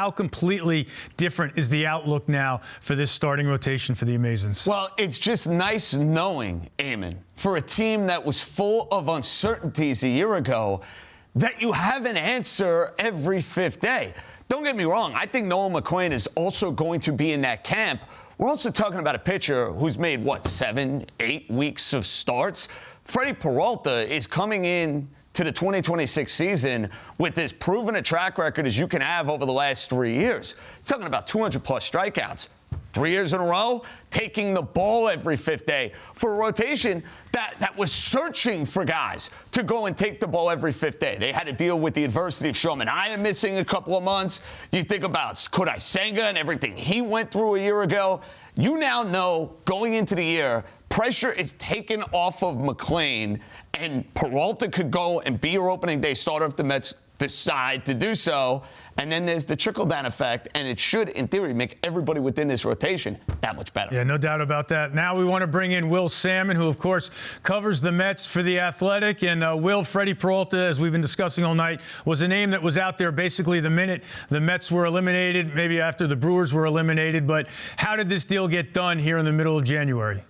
how completely different is the outlook now for this starting rotation for the Amazons? Well, it's just nice knowing, Eamon, for a team that was full of uncertainties a year ago, that you have an answer every fifth day. Don't get me wrong. I think Noah McClain is also going to be in that camp. We're also talking about a pitcher who's made, 7, 8 weeks of starts. Freddy Peralta is coming in to the 2026 season with as proven a track record as you can have over the last 3 years. He's talking about 200-plus strikeouts. 3 years in a row, taking the ball every fifth day for a rotation that was searching for guys to go and take the ball every fifth day. They had to deal with the adversity of Shohei Manaea missing a couple of months. You think about Kodai Senga and everything he went through a year ago. You now know going into the year, pressure is taken off of McClain, and Peralta could go and be your opening day starter if the Mets decide to do so. And then there's the trickle-down effect, and it should, in theory, make everybody within this rotation that much better. Yeah, no doubt about that. Now we want to bring in Will Sammon, who, of course, covers the Mets for The Athletic. And Will, Freddy Peralta, as we've been discussing all night, was a name that was out there basically the minute the Mets were eliminated, maybe after the Brewers were eliminated. But how did this deal get done here in the middle of January?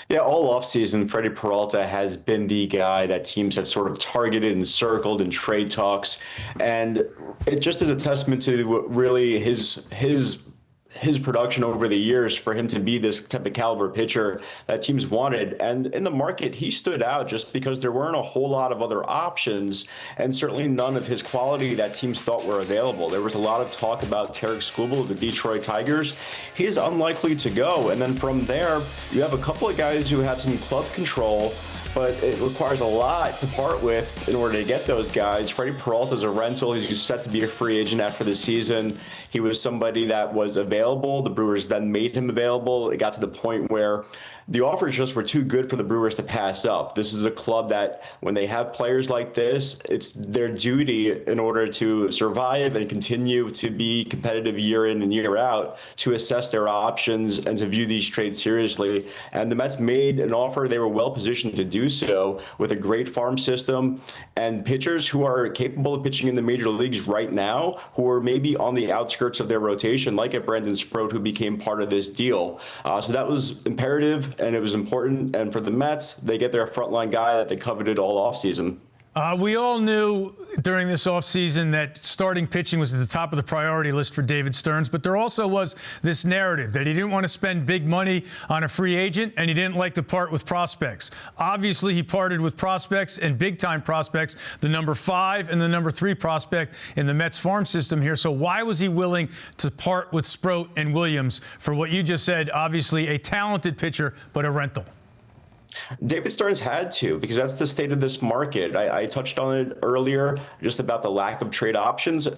Yeah, all offseason, Freddy Peralta has been the guy that teams have sort of targeted and circled in trade talks. And it just is a testament to really his production over the years for him to be this type of caliber pitcher that teams wanted. And in the market, he stood out just because there weren't a whole lot of other options, and certainly none of his quality that teams thought were available. There was a lot of talk about Tarek Skubal of the Detroit Tigers. He's unlikely to go. And then from there, you have a couple of guys who have some club control, but it requires a lot to part with in order to get those guys. Freddy Peralta is a rental. He's set to be a free agent after the season. He was somebody that was available. The Brewers then made him available. It got to the point where the offers just were too good for the Brewers to pass up. This is a club that, when they have players like this, it's their duty in order to survive and continue to be competitive year in and year out to assess their options and to view these trades seriously. And the Mets made an offer. They were well positioned to do so with a great farm system and pitchers who are capable of pitching in the major leagues right now, who are maybe on the outskirts of their rotation, like a Brandon Sproat, who became part of this deal. So that was imperative. And it was important. And for the Mets, they get their frontline guy that they coveted all offseason. We all knew during this offseason that starting pitching was at the top of the priority list for David Stearns, but there also was this narrative that he didn't want to spend big money on a free agent and he didn't like to part with prospects. Obviously, he parted with prospects and big-time prospects, the number 5 and the number 3 prospect in the Mets farm system here. So why was he willing to part with Sproat and Williams for what you just said, obviously a talented pitcher, but a rental? David Stearns had to, because that's the state of this market. I touched on it earlier, just about the lack of trade options.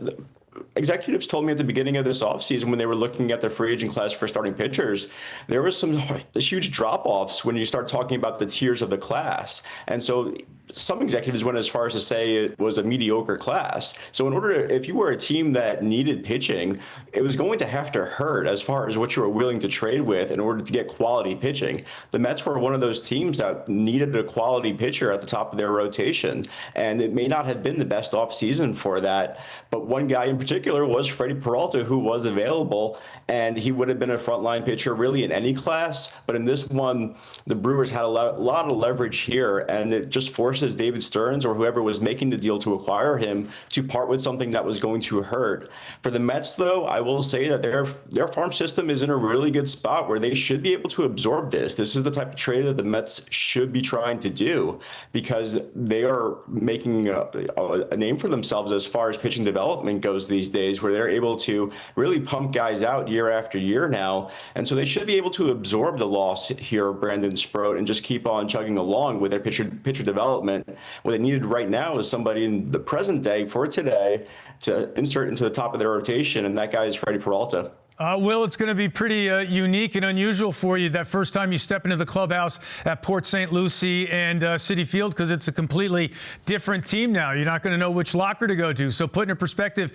Executives told me at the beginning of this offseason, when they were looking at the free agent class for starting pitchers, there was some huge drop-offs when you start talking about the tiers of the class. And so some executives went as far as to say it was a mediocre class. So if you were a team that needed pitching, it was going to have to hurt as far as what you were willing to trade with in order to get quality pitching. The Mets were one of those teams that needed a quality pitcher at the top of their rotation, and it may not have been the best offseason for that. But one guy in particular was Freddy Peralta, who was available, and he would have been a frontline pitcher really in any class. But in this one, the Brewers had a lot of leverage here, and it just forces David Stearns or whoever was making the deal to acquire him to part with something that was going to hurt. For the Mets, though, I will say that their farm system is in a really good spot where they should be able to absorb this. This is the type of trade that the Mets should be trying to do, because they are making a name for themselves as far as pitching development goes these days, where they're able to really pump guys out year after year now. And so they should be able to absorb the loss here of Brandon Sproat and just keep on chugging along with their pitcher development. What they needed right now is somebody in the present day for today to insert into the top of their rotation, and that guy is Freddy Peralta. Will, it's going to be pretty unique and unusual for you that first time you step into the clubhouse at Port St. Lucie and Citi Field, because it's a completely different team now. You're not going to know which locker to go to. So put in perspective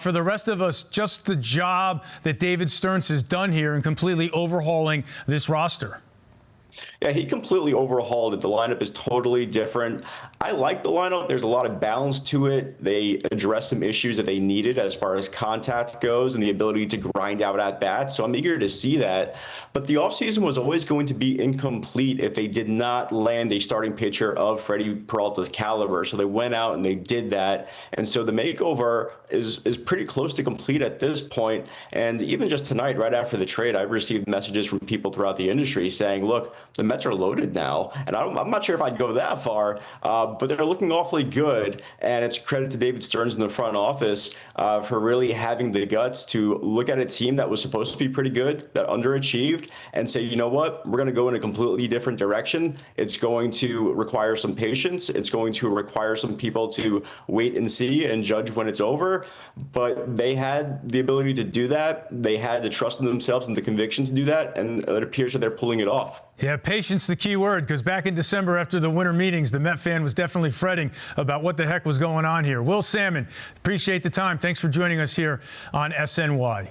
for the rest of us, just the job that David Stearns has done here in completely overhauling this roster. Yeah, he completely overhauled it. The lineup is totally different. I like the lineup. There's a lot of balance to it. They addressed some issues that they needed as far as contact goes and the ability to grind out at bats. So I'm eager to see that. But the offseason was always going to be incomplete if they did not land a starting pitcher of Freddy Peralta's caliber. So they went out and they did that. And so the makeover is pretty close to complete at this point. And even just tonight, right after the trade, I've received messages from people throughout the industry saying, look, the Mets are loaded now. And I'm not sure if I'd go that far, but they're looking awfully good. And it's credit to David Stearns in the front office for really having the guts to look at a team that was supposed to be pretty good, that underachieved, and say, you know what, we're going to go in a completely different direction. It's going to require some patience. It's going to require some people to wait and see and judge when it's over. But they had the ability to do that. They had the trust in themselves and the conviction to do that. And it appears that they're pulling it off. Yeah, patience the key word, because back in December after the winter meetings, the Met fan was definitely fretting about what the heck was going on here. Will Sammon, appreciate the time. Thanks for joining us here on SNY.